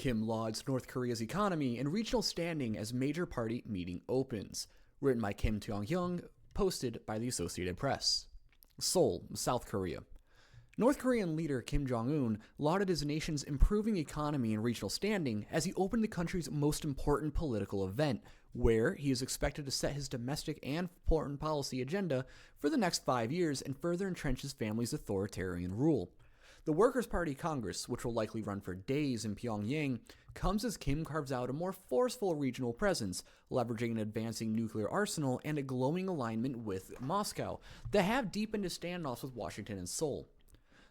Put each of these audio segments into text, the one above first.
Kim lauds North Korea's economy and regional standing as major party meeting opens. Written by Kim Kyung-young, posted by the Associated Press. Seoul, South Korea. North Korean leader Kim Jong-un lauded his nation's improving economy and regional standing as he opened the country's most important political event, where he is expected to set his domestic and foreign policy agenda for the next 5 years and further entrench his family's authoritarian rule. The Workers' Party Congress, which will likely run for days in Pyongyang, comes as Kim carves out a more forceful regional presence, leveraging an advancing nuclear arsenal and a glowing alignment with Moscow that have deepened his standoffs with Washington and Seoul.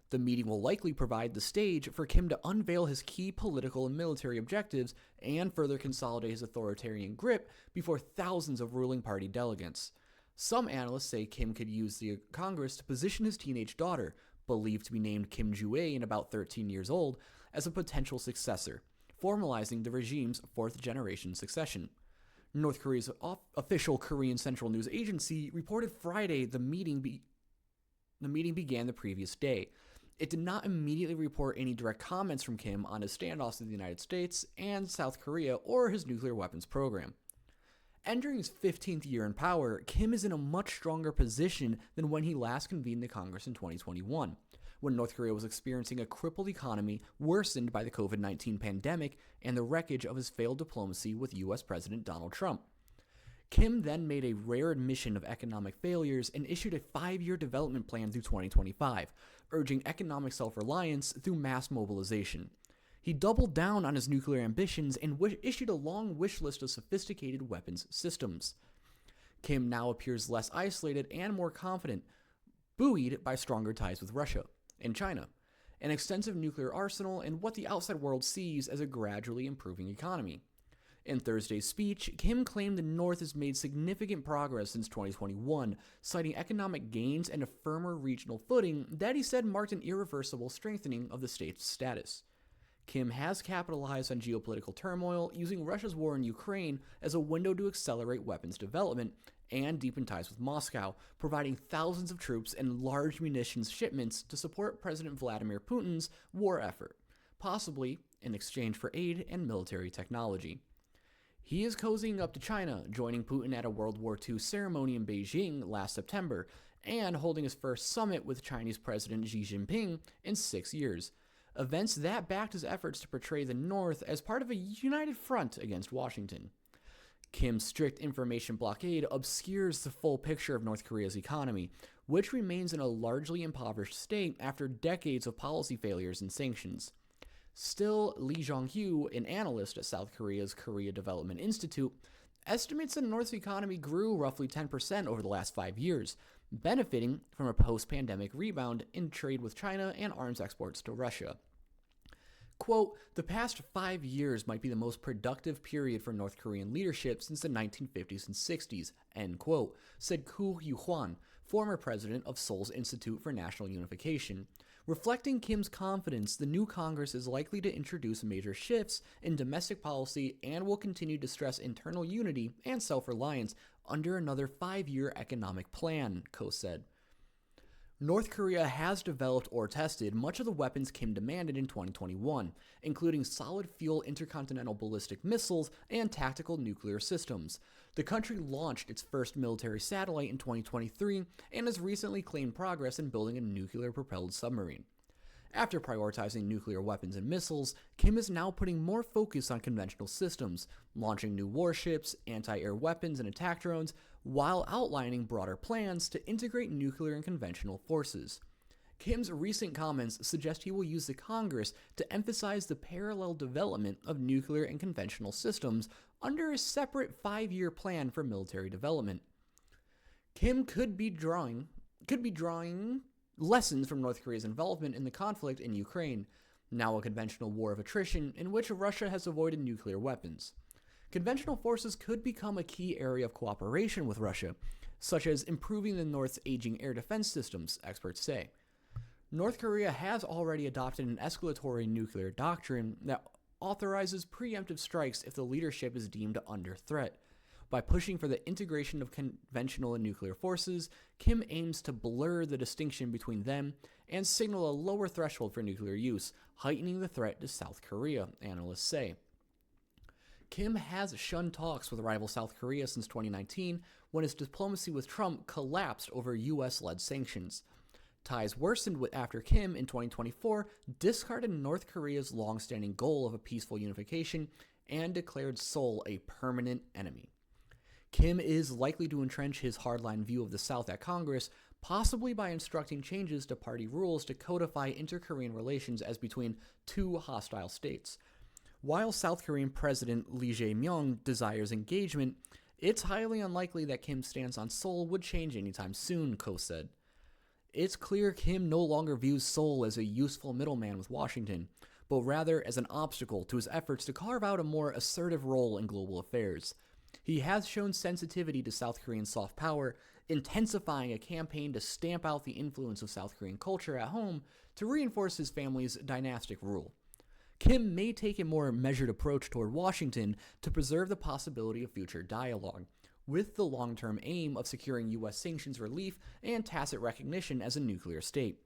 The meeting will likely provide the stage for Kim to unveil his key political and military objectives and further consolidate his authoritarian grip before thousands of ruling party delegates. Some analysts say Kim could use the Congress to position his teenage daughter, believed to be named Kim Ju-ae and about 13 years old, as a potential successor, formalizing the regime's fourth-generation succession. North Korea's official Korean Central News Agency reported Friday the meeting began the previous day. It did not immediately report any direct comments from Kim on his standoffs with the United States and South Korea or his nuclear weapons program. Entering his 15th year in power, Kim is in a much stronger position than when he last convened the Congress in 2021, when North Korea was experiencing a crippled economy worsened by the COVID-19 pandemic and the wreckage of his failed diplomacy with U.S. President Donald Trump. Kim then made a rare admission of economic failures and issued a 5-year development plan through 2025, urging economic self-reliance through mass mobilization. He doubled down on his nuclear ambitions and issued a long wish list of sophisticated weapons systems. Kim now appears less isolated and more confident, buoyed by stronger ties with Russia and China, an extensive nuclear arsenal, and what the outside world sees as a gradually improving economy. In Thursday's speech, Kim claimed the North has made significant progress since 2021, citing economic gains and a firmer regional footing that he said marked an irreversible strengthening of the state's status. Kim has capitalized on geopolitical turmoil, using Russia's war in Ukraine as a window to accelerate weapons development and deepen ties with Moscow, providing thousands of troops and large munitions shipments to support President Vladimir Putin's war effort, possibly in exchange for aid and military technology. He is cozying up to China, joining Putin at a World War II ceremony in Beijing last September, and holding his first summit with Chinese President Xi Jinping in 6 years. Events that backed his efforts to portray the North as part of a united front against Washington. Kim's strict information blockade obscures the full picture of North Korea's economy, which remains in a largely impoverished state after decades of policy failures and sanctions. Still, Lee Jong-hyu, an analyst at South Korea's Korea Development Institute, estimates that the North's economy grew roughly 10% over the last 5 years, benefiting from a post-pandemic rebound in trade with China and arms exports to Russia. Quote, the past 5 years might be the most productive period for North Korean leadership since the 1950s and 60s, end quote, said Koo Yu-hwan, former president of Seoul's Institute for National Unification. Reflecting Kim's confidence, the new Congress is likely to introduce major shifts in domestic policy and will continue to stress internal unity and self-reliance under another 5-year economic plan, Koo said. North Korea has developed or tested much of the weapons Kim demanded in 2021, including solid-fuel intercontinental ballistic missiles and tactical nuclear systems. The country launched its first military satellite in 2023 and has recently claimed progress in building a nuclear-propelled submarine. After prioritizing nuclear weapons and missiles, Kim is now putting more focus on conventional systems, launching new warships, anti-air weapons, and attack drones, while outlining broader plans to integrate nuclear and conventional forces. Kim's recent comments suggest he will use the Congress to emphasize the parallel development of nuclear and conventional systems under a separate 5-year plan for military development. Kim could be drawing lessons from North Korea's involvement in the conflict in Ukraine, now a conventional war of attrition in which Russia has avoided nuclear weapons. Conventional forces could become a key area of cooperation with Russia, such as improving the North's aging air defense systems, experts say. North Korea has already adopted an escalatory nuclear doctrine that authorizes preemptive strikes if the leadership is deemed under threat. By pushing for the integration of conventional and nuclear forces, Kim aims to blur the distinction between them and signal a lower threshold for nuclear use, heightening the threat to South Korea, analysts say. Kim has shunned talks with rival South Korea since 2019, when his diplomacy with Trump collapsed over US-led sanctions. Ties worsened after Kim, in 2024, discarded North Korea's long-standing goal of a peaceful unification and declared Seoul a permanent enemy. Kim is likely to entrench his hardline view of the South at Congress, possibly by instructing changes to party rules to codify inter-Korean relations as between two hostile states. While South Korean President Lee Jae-myung desires engagement, it's highly unlikely that Kim's stance on Seoul would change anytime soon, Ko said. It's clear Kim no longer views Seoul as a useful middleman with Washington, but rather as an obstacle to his efforts to carve out a more assertive role in global affairs. He has shown sensitivity to South Korean soft power, intensifying a campaign to stamp out the influence of South Korean culture at home to reinforce his family's dynastic rule. Kim may take a more measured approach toward Washington to preserve the possibility of future dialogue, with the long-term aim of securing U.S. sanctions relief and tacit recognition as a nuclear state.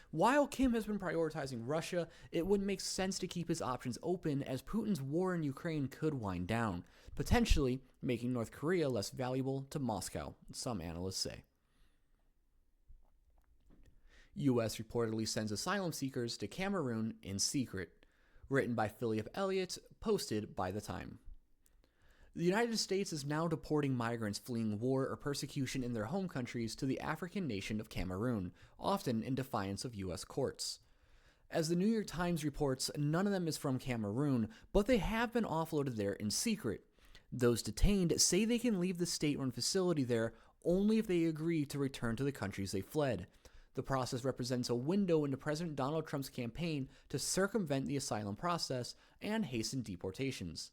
While Kim has been prioritizing Russia, it would make sense to keep his options open as Putin's war in Ukraine could wind down, potentially making North Korea less valuable to Moscow, some analysts say. U.S. reportedly sends asylum seekers to Cameroon in secret. Written by Philip Elliott, posted by The Time. The United States is now deporting migrants fleeing war or persecution in their home countries to the African nation of Cameroon, often in defiance of U.S. courts. As the New York Times reports, none of them is from Cameroon, but they have been offloaded there in secret. Those detained say they can leave the state-run facility there only if they agree to return to the countries they fled. The process represents a window into President Donald Trump's campaign to circumvent the asylum process and hasten deportations.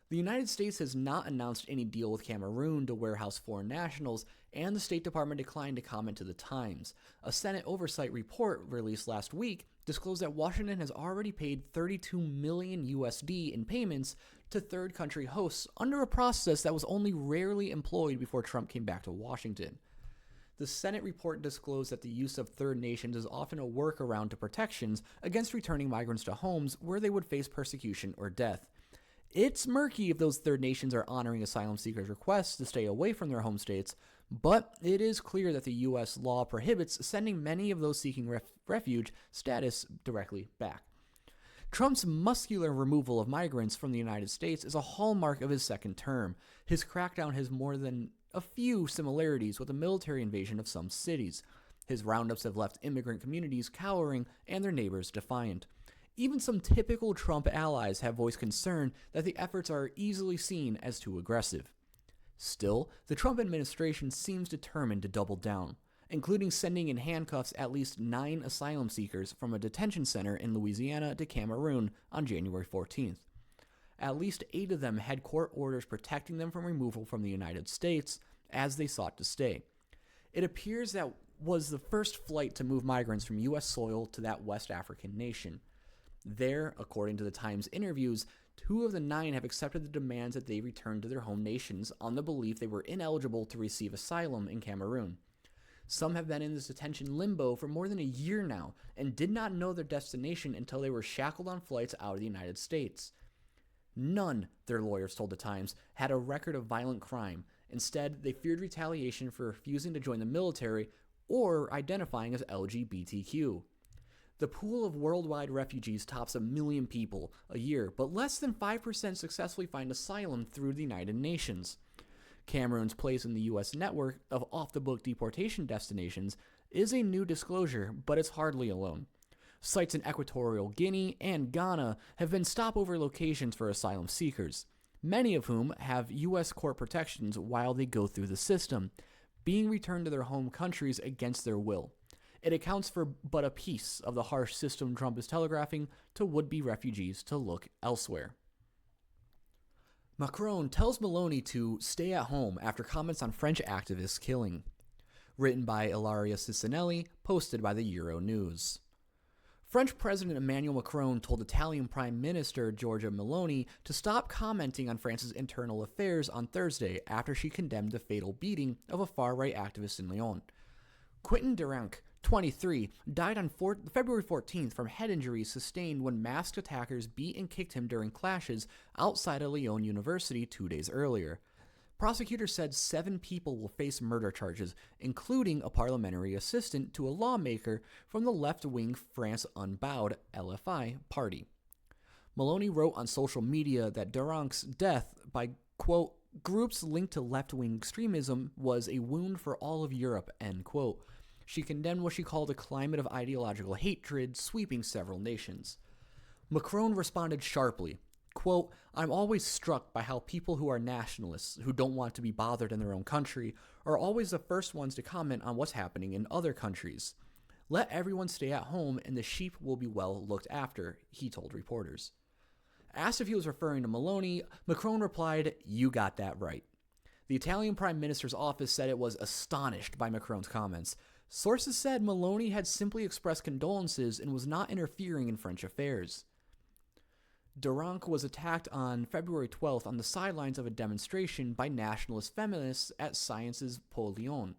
The United States has not announced any deal with Cameroon to warehouse foreign nationals, and the State Department declined to comment to The Times. A Senate oversight report released last week disclosed that Washington has already paid $32 million USD in payments to third country hosts under a process that was only rarely employed before Trump came back to Washington. The Senate report disclosed that the use of third nations is often a workaround to protections against returning migrants to homes where they would face persecution or death. It's murky if those third nations are honoring asylum seekers' requests to stay away from their home states, but it is clear that the U.S. law prohibits sending many of those seeking refuge status directly back. Trump's muscular removal of migrants from the United States is a hallmark of his second term. His crackdown has more than a few similarities with the military invasion of some cities. His roundups have left immigrant communities cowering and their neighbors defiant. Even some typical Trump allies have voiced concern that the efforts are easily seen as too aggressive. Still, the Trump administration seems determined to double down, including sending in handcuffs at least 9 asylum seekers from a detention center in Louisiana to Cameroon on January 14th. At least 8 of them had court orders protecting them from removal from the United States as they sought to stay. It appears that was the first flight to move migrants from U.S. soil to that West African nation. There, according to the Times interviews, 2 of the 9 have accepted the demands that they return to their home nations on the belief they were ineligible to receive asylum in Cameroon. Some have been in this detention limbo for more than a year now and did not know their destination until they were shackled on flights out of the United States. None, their lawyers told The Times, had a record of violent crime. Instead, they feared retaliation for refusing to join the military or identifying as LGBTQ. The pool of worldwide refugees tops 1 million people a year, but less than 5% successfully find asylum through the United Nations. Cameroon's place in the U.S. network of off-the-book deportation destinations is a new disclosure, but it's hardly alone. Sites in Equatorial Guinea and Ghana have been stopover locations for asylum seekers, many of whom have U.S. court protections while they go through the system, being returned to their home countries against their will. It accounts for but a piece of the harsh system Trump is telegraphing to would-be refugees to look elsewhere. Macron tells Meloni to stay at home after comments on French activists killing. Written by Ilaria Cicinelli, posted by the Euronews. French President Emmanuel Macron told Italian Prime Minister Giorgia Meloni to stop commenting on France's internal affairs on Thursday after she condemned the fatal beating of a far-right activist in Lyon. Quentin Duranc, 23, died on February 14th from head injuries sustained when masked attackers beat and kicked him during clashes outside of Lyon University 2 days earlier. Prosecutors said 7 people will face murder charges, including a parliamentary assistant to a lawmaker from the left-wing France Unbowed (LFI) party. Meloni wrote on social media that Duranc's death by, quote, groups linked to left-wing extremism was a wound for all of Europe, end quote. She condemned what she called a climate of ideological hatred sweeping several nations. Macron responded sharply, quote, I'm always struck by how people who are nationalists, who don't want to be bothered in their own country, are always the first ones to comment on what's happening in other countries. Let everyone stay at home and the sheep will be well looked after, he told reporters. Asked if he was referring to Meloni, Macron replied, you got that right. The Italian Prime Minister's office said it was astonished by Macron's comments. Sources said Meloni had simply expressed condolences and was not interfering in French affairs. Duranc was attacked on February 12th on the sidelines of a demonstration by nationalist feminists at Sciences Po Lyon,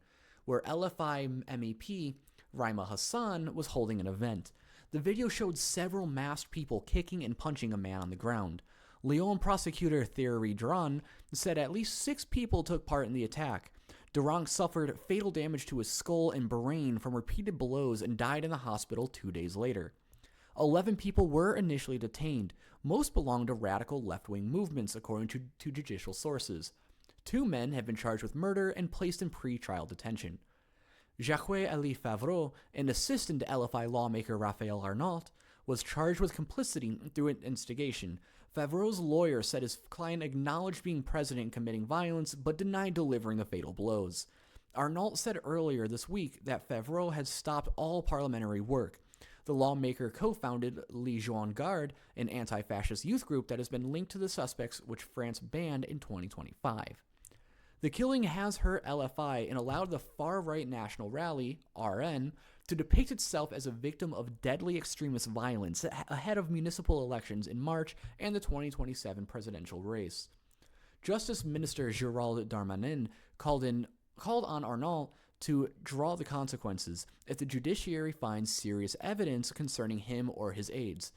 where LFI MEP Raima Hassan was holding an event. The video showed several masked people kicking and punching a man on the ground. Lyon prosecutor Thierry Dran said at least 6 people took part in the attack. Duranc suffered fatal damage to his skull and brain from repeated blows and died in the hospital 2 days later. 11 people were initially detained. Most belonged to radical left-wing movements, according to judicial sources. 2 men have been charged with murder and placed in pre-trial detention. Jacques-Élie Favreau, an assistant to LFI lawmaker Raphael Arnault, was charged with complicity through an instigation. Favreau's lawyer said his client acknowledged being present and committing violence, but denied delivering the fatal blows. Arnault said earlier this week that Favreau had stopped all parliamentary work. The lawmaker co-founded Les Jeunes Gardes, an anti-fascist youth group that has been linked to the suspects which France banned in 2025. The killing has hurt LFI and allowed the far-right National Rally, RN, to depict itself as a victim of deadly extremist violence ahead of municipal elections in March and the 2027 presidential race. Justice Minister Gérald Darmanin called on Arnault to draw the consequences if the judiciary finds serious evidence concerning him or his aides.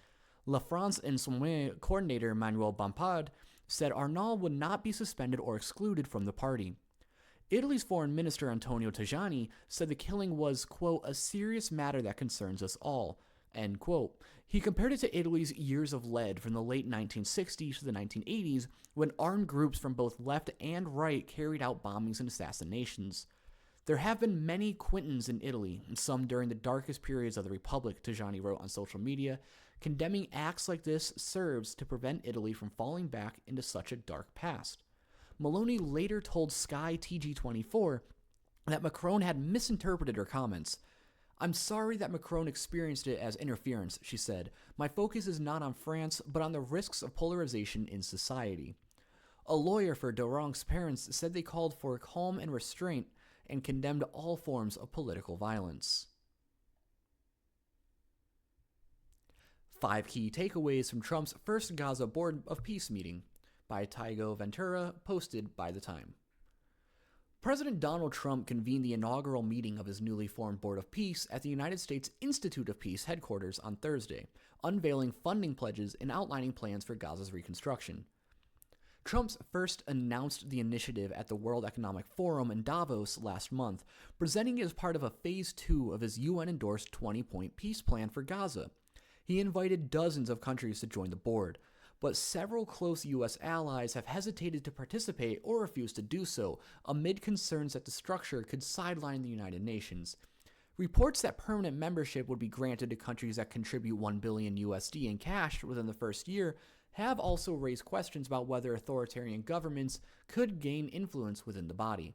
La France Insoumise coordinator Manuel Bompard said Arnault would not be suspended or excluded from the party. Italy's foreign minister Antonio Tajani said the killing was, quote, a serious matter that concerns us all, end quote. He compared it to Italy's years of lead from the late 1960s to the 1980s, when armed groups from both left and right carried out bombings and assassinations. There have been many Quintins in Italy, and some during the darkest periods of the Republic, Tajani wrote on social media. Condemning acts like this serves to prevent Italy from falling back into such a dark past. Meloni later told Sky TG24 that Macron had misinterpreted her comments. I'm sorry that Macron experienced it as interference, she said. My focus is not on France, but on the risks of polarization in society. A lawyer for Duranc's parents said they called for calm and restraint and condemned all forms of political violence. 5 key takeaways from Trump's first Gaza Board of Peace meeting, by Tygo Ventura, posted by The Time. President Donald Trump convened the inaugural meeting of his newly formed Board of Peace at the United States Institute of Peace headquarters on Thursday, unveiling funding pledges and outlining plans for Gaza's reconstruction. Trump first announced the initiative at the World Economic Forum in Davos last month, presenting it as part of a Phase 2 of his UN-endorsed 20-point peace plan for Gaza. He invited dozens of countries to join the board, but several close U.S. allies have hesitated to participate or refused to do so, amid concerns that the structure could sideline the United Nations. Reports that permanent membership would be granted to countries that contribute $1 billion USD in cash within the first year have also raised questions about whether authoritarian governments could gain influence within the body.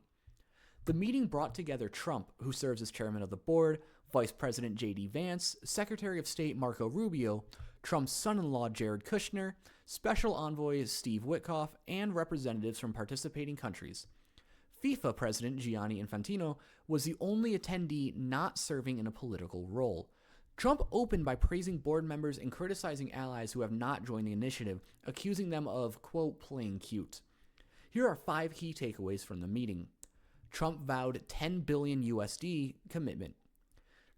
The meeting brought together Trump, who serves as chairman of the board, Vice President J.D. Vance, Secretary of State Marco Rubio, Trump's son-in-law Jared Kushner, Special Envoy Steve Witkoff, and representatives from participating countries. FIFA President Gianni Infantino was the only attendee not serving in a political role. Trump opened by praising board members and criticizing allies who have not joined the initiative, accusing them of, quote, playing cute. Here are 5 key takeaways from the meeting. Trump vowed 10 billion USD commitment.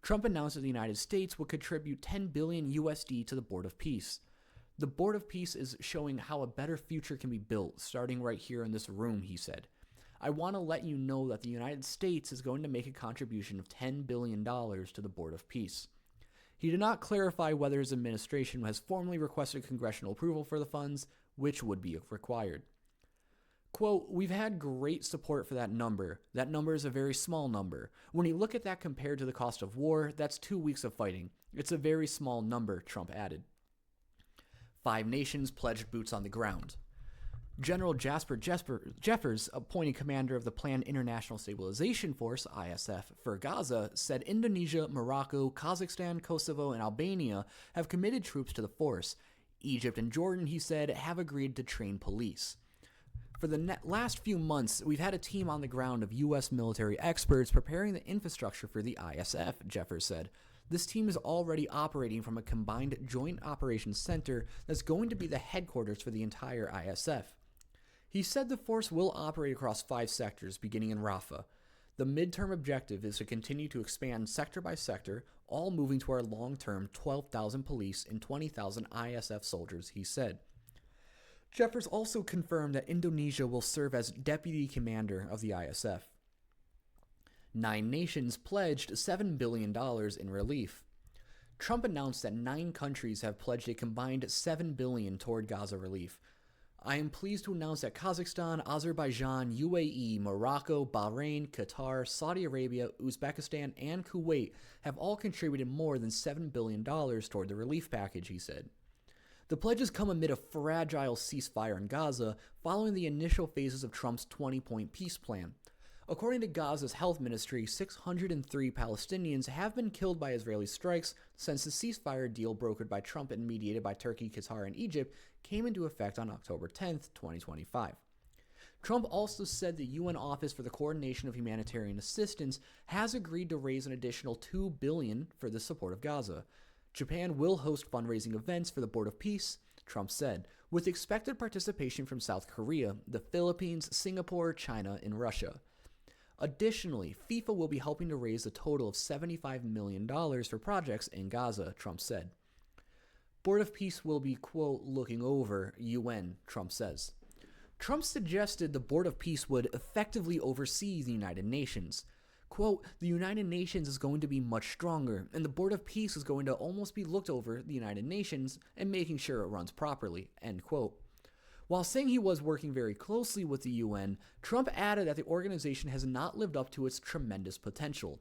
Trump announced that the United States would contribute 10 billion USD to the Board of Peace. The Board of Peace is showing how a better future can be built, starting right here in this room, he said. I want to let you know that the United States is going to make a contribution of $10 billion to the Board of Peace. He did not clarify whether his administration has formally requested congressional approval for the funds, which would be required. Quote, we've had great support for that number. That number is a very small number. When you look at that compared to the cost of war, that's 2 weeks of fighting. It's a very small number, Trump added. 5 nations pledged boots on the ground. General Jasper Jeffers, appointed commander of the Planned International Stabilization Force, ISF, for Gaza, said Indonesia, Morocco, Kazakhstan, Kosovo, and Albania have committed troops to the force. Egypt and Jordan, he said, have agreed to train police. For the last few months, we've had a team on the ground of U.S. military experts preparing the infrastructure for the ISF, Jeffers said. This team is already operating from a combined joint operations center that's going to be the headquarters for the entire ISF. He said the force will operate across 5 sectors, beginning in Rafah. The midterm objective is to continue to expand sector by sector, all moving to our long-term 12,000 police and 20,000 ISF soldiers, he said. Jeffers also confirmed that Indonesia will serve as deputy commander of the ISF. 9 nations pledged $7 billion in relief. Trump announced that 9 countries have pledged a combined $7 billion toward Gaza relief. I am pleased to announce that Kazakhstan, Azerbaijan, UAE, Morocco, Bahrain, Qatar, Saudi Arabia, Uzbekistan, and Kuwait have all contributed more than $7 billion toward the relief package, he said. The pledges come amid a fragile ceasefire in Gaza following the initial phases of Trump's 20-point peace plan. According to Gaza's health ministry, 603 Palestinians have been killed by Israeli strikes since the ceasefire deal brokered by Trump and mediated by Turkey, Qatar, and Egypt came into effect on October 10, 2025. Trump also said the UN Office for the Coordination of Humanitarian Assistance has agreed to raise an additional $2 billion for the support of Gaza. Japan will host fundraising events for the Board of Peace, Trump said, with expected participation from South Korea, the Philippines, Singapore, China, and Russia. Additionally, FIFA will be helping to raise a total of $75 million for projects in Gaza, Trump said. Board of Peace will be, quote, looking over UN, Trump says. Trump suggested the Board of Peace would effectively oversee the United Nations. Quote, the United Nations is going to be much stronger, and the Board of Peace is going to almost be looked over the United Nations and making sure it runs properly, end quote. While saying he was working very closely with the UN, Trump added that the organization has not lived up to its tremendous potential.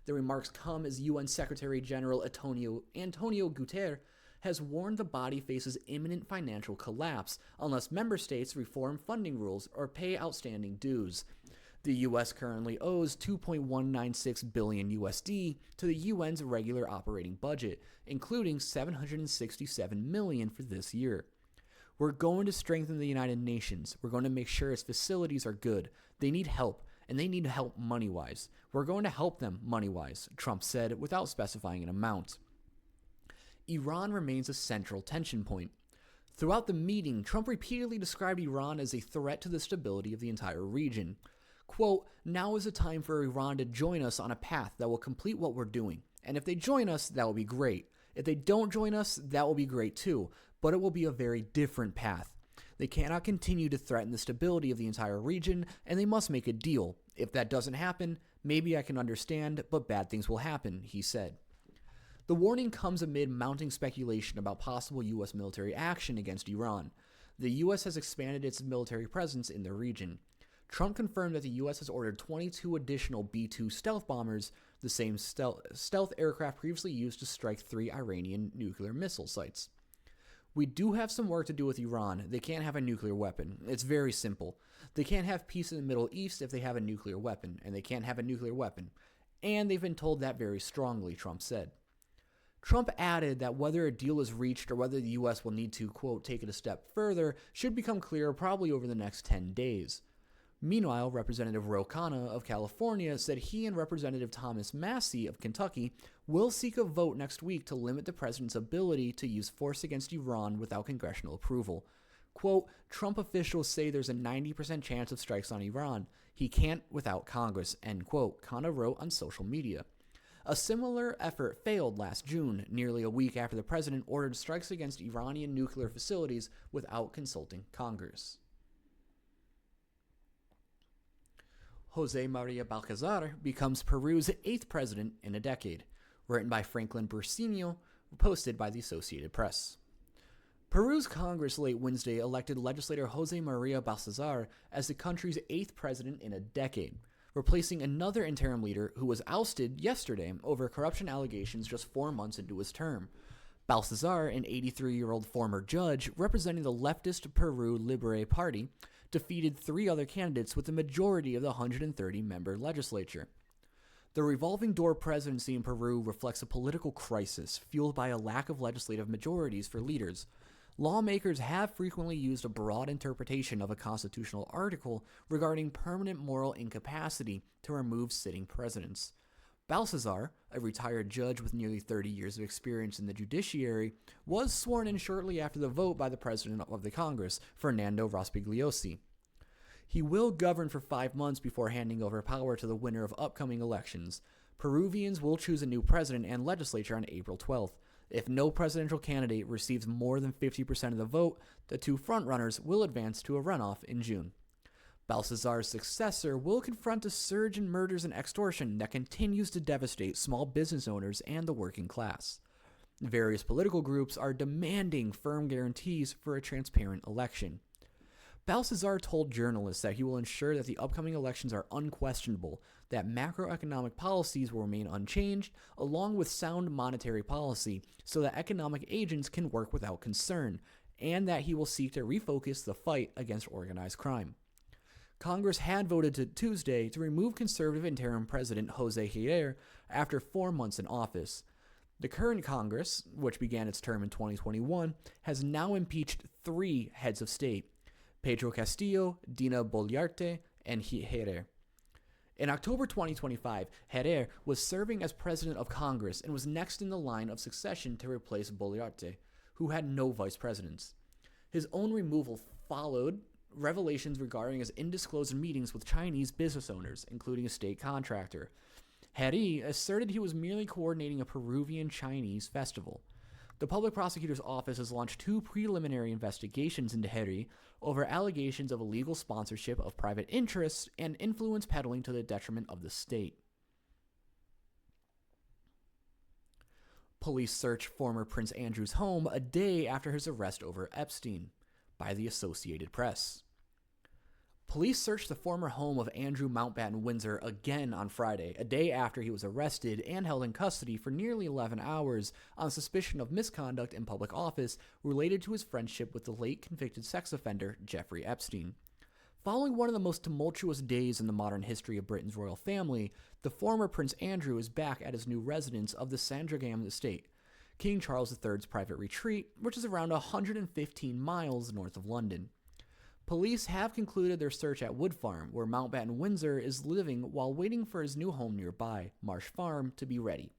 The remarks come as UN Secretary General Antonio Guterres has warned the body faces imminent financial collapse unless member states reform funding rules or pay outstanding dues. The U.S. currently owes $2.196 billion USD to the UN's regular operating budget, including $767 million for this year. We're going to strengthen the United Nations. We're going to make sure its facilities are good. They need help, and they need help money-wise. We're going to help them money-wise, Trump said without specifying an amount. Iran remains a central tension point. Throughout the meeting, Trump repeatedly described Iran as a threat to the stability of the entire region. Quote, now is the time for Iran to join us on a path that will complete what we're doing. And if they join us, that will be great. If they don't join us, that will be great too. But it will be a very different path. They cannot continue to threaten the stability of the entire region, and they must make a deal. If that doesn't happen, maybe I can understand, but bad things will happen, he said. The warning comes amid mounting speculation about possible U.S. military action against Iran. The U.S. has expanded its military presence in the region. Trump confirmed that the U.S. has ordered 22 additional B-2 stealth bombers, the same stealth aircraft previously used to strike 3 Iranian nuclear missile sites. We do have some work to do with Iran. They can't have a nuclear weapon. It's very simple. They can't have peace in the Middle East if they have a nuclear weapon, and they can't have a nuclear weapon. And they've been told that very strongly, Trump said. Trump added that whether a deal is reached or whether the U.S. will need to, quote, take it a step further should become clear probably over the next 10 days. Meanwhile, Representative Ro Khanna of California said he and Representative Thomas Massie of Kentucky will seek a vote next week to limit the president's ability to use force against Iran without congressional approval. Quote, Trump officials say there's a 90% chance of strikes on Iran. He can't without Congress, end quote, Khanna wrote on social media. A similar effort failed last June, nearly a week after the president ordered strikes against Iranian nuclear facilities without consulting Congress. Jose Maria Balcazar becomes Peru's 8th president in a decade, written by Franklin Burcino, posted by the Associated Press. Peru's Congress late Wednesday elected legislator Jose Maria Balcazar as the country's 8th president in a decade, replacing another interim leader who was ousted yesterday over corruption allegations just 4 months into his term. Balcazar, an 83-year-old former judge representing the leftist Peru Libre Party, defeated 3 other candidates with the majority of the 130-member legislature. The revolving door presidency in Peru reflects a political crisis fueled by a lack of legislative majorities for leaders. Lawmakers have frequently used a broad interpretation of a constitutional article regarding permanent moral incapacity to remove sitting presidents. Balcazar, a retired judge with nearly 30 years of experience in the judiciary, was sworn in shortly after the vote by the president of the Congress, Fernando Rospigliosi. He will govern for 5 months before handing over power to the winner of upcoming elections. Peruvians will choose a new president and legislature on April 12th. If no presidential candidate receives more than 50% of the vote, the 2 frontrunners will advance to a runoff in June. Balcazar's successor will confront a surge in murders and extortion that continues to devastate small business owners and the working class. Various political groups are demanding firm guarantees for a transparent election. Balcazar told journalists that he will ensure that the upcoming elections are unquestionable, that macroeconomic policies will remain unchanged, along with sound monetary policy, so that economic agents can work without concern, and that he will seek to refocus the fight against organized crime. Congress had voted Tuesday to remove conservative interim president Jose Herrera after 4 months in office. The current Congress, which began its term in 2021, has now impeached 3 heads of state: Pedro Castillo, Dina Boluarte, and Herrera. In October 2025, Herrera was serving as president of Congress and was next in the line of succession to replace Boluarte, who had no vice presidents. His own removal followed revelations regarding his undisclosed meetings with Chinese business owners, including a state contractor. Herrera asserted he was merely coordinating a Peruvian Chinese festival. The public prosecutor's office has launched 2 preliminary investigations into Herrera over allegations of illegal sponsorship of private interests and influence peddling to the detriment of the state. Police search former Prince Andrew's home a day after his arrest over Epstein, by the Associated Press. Police searched the former home of Andrew Mountbatten Windsor again on Friday, a day after he was arrested and held in custody for nearly 11 hours on suspicion of misconduct in public office related to his friendship with the late convicted sex offender Jeffrey Epstein. Following one of the most tumultuous days in the modern history of Britain's royal family, the former Prince Andrew is back at his new residence of the Sandringham estate, King Charles III's private retreat, which is around 115 miles north of London. Police have concluded their search at Wood Farm, where Mountbatten Windsor is living while waiting for his new home nearby, Marsh Farm, to be ready.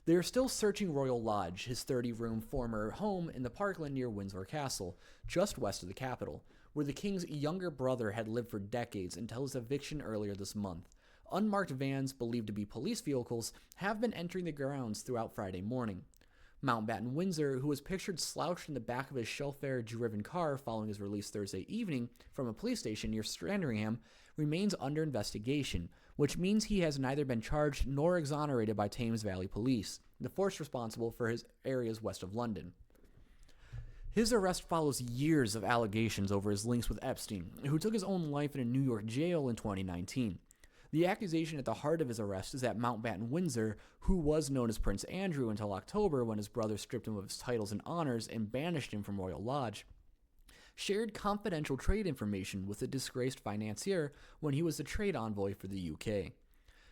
They are still searching Royal Lodge, his 30-room former home in the parkland near Windsor Castle, just west of the capital, where the king's younger brother had lived for decades until his eviction earlier this month. Unmarked vans, believed to be police vehicles, have been entering the grounds throughout Friday morning. Mountbatten Windsor, who was pictured slouched in the back of his chauffeur-driven car following his release Thursday evening from a police station near Sandringham, remains under investigation, which means he has neither been charged nor exonerated by Thames Valley Police, the force responsible for his areas west of London. His arrest follows years of allegations over his links with Epstein, who took his own life in a New York jail in 2019. The accusation at the heart of his arrest is that Mountbatten Windsor, who was known as Prince Andrew until October when his brother stripped him of his titles and honors and banished him from Royal Lodge, shared confidential trade information with a disgraced financier when he was the trade envoy for the UK.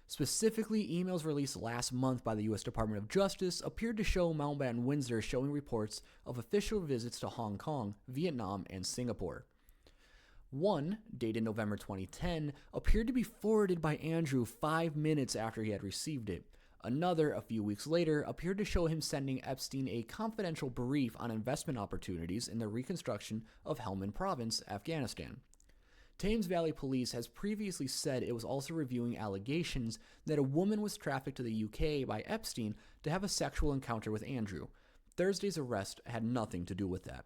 Specifically, emails released last month by the U.S. Department of Justice appeared to show Mountbatten Windsor showing reports of official visits to Hong Kong, Vietnam, and Singapore. One, dated November 2010, appeared to be forwarded by Andrew 5 minutes after he had received it. Another, a few weeks later, appeared to show him sending Epstein a confidential brief on investment opportunities in the reconstruction of Helmand Province, Afghanistan. Thames Valley Police has previously said it was also reviewing allegations that a woman was trafficked to the UK by Epstein to have a sexual encounter with Andrew. Thursday's arrest had nothing to do with that.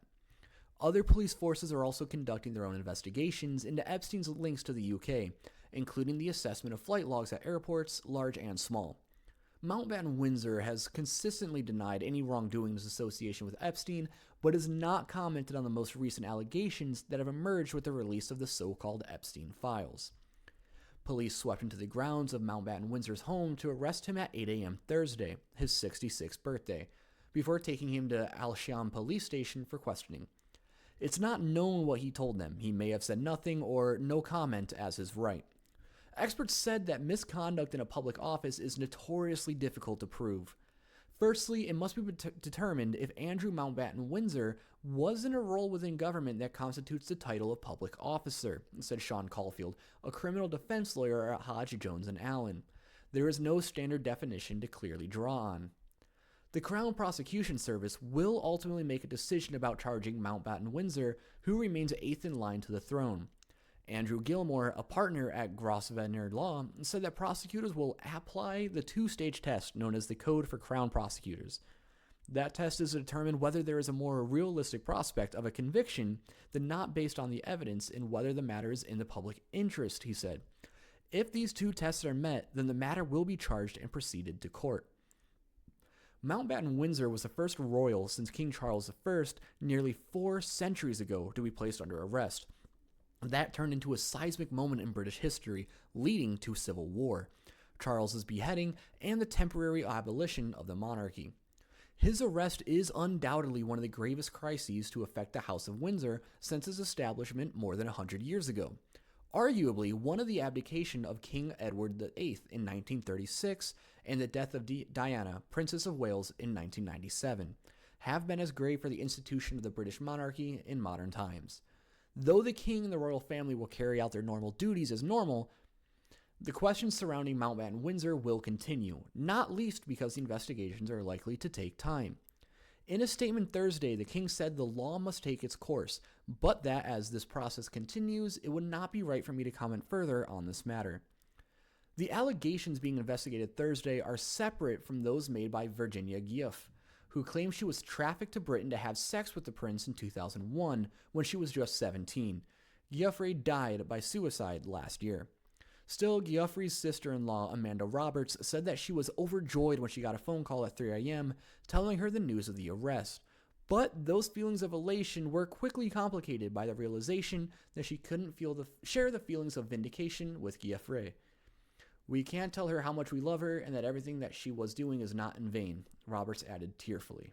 Other police forces are also conducting their own investigations into Epstein's links to the UK, including the assessment of flight logs at airports, large and small. Mountbatten Windsor has consistently denied any wrongdoing in association with Epstein, but has not commented on the most recent allegations that have emerged with the release of the so-called Epstein files. Police swept into the grounds of Mountbatten Windsor's home to arrest him at 8 a.m. Thursday, his 66th birthday, before taking him to Aylsham police station for questioning. It's not known what he told them. He may have said nothing or no comment as his right. Experts said that misconduct in a public office is notoriously difficult to prove. Firstly, it must be determined if Andrew Mountbatten Windsor was in a role within government that constitutes the title of public officer, said Sean Caulfield, a criminal defense lawyer at Hodge, Jones & Allen. There is no standard definition to clearly draw on. The Crown Prosecution Service will ultimately make a decision about charging Mountbatten Windsor, who remains eighth in line to the throne. Andrew Gilmore, a partner at Grosvenor Law, said that prosecutors will apply the two-stage test known as the Code for Crown Prosecutors. That test is to determine whether there is a more realistic prospect of a conviction than not based on the evidence and whether the matter is in the public interest, he said. If these two tests are met, then the matter will be charged and proceeded to court. Mountbatten Windsor was the first royal since King Charles I nearly 4 centuries ago to be placed under arrest. That turned into a seismic moment in British history, leading to civil war, Charles's beheading, and the temporary abolition of the monarchy. His arrest is undoubtedly one of the gravest crises to affect the House of Windsor since its establishment more than 100 years ago. Arguably, one of the abdication of King Edward VIII in 1936 and the death of Diana, Princess of Wales, in 1997, have been as grave for the institution of the British monarchy in modern times. Though the king and the royal family will carry out their normal duties as normal, the questions surrounding Mountbatten Windsor will continue, not least because the investigations are likely to take time. In a statement Thursday, the king said the law must take its course, but that as this process continues, it would not be right for me to comment further on this matter. The allegations being investigated Thursday are separate from those made by Virginia Giuff, who claimed she was trafficked to Britain to have sex with the prince in 2001 when she was just 17. Giuffre died by suicide last year. Still, Giuffre's sister-in-law, Amanda Roberts, said that she was overjoyed when she got a phone call at 3 a.m. telling her the news of the arrest. But those feelings of elation were quickly complicated by the realization that she couldn't share the feelings of vindication with Giuffre. We can't tell her how much we love her and that everything that she was doing is not in vain, Roberts added tearfully.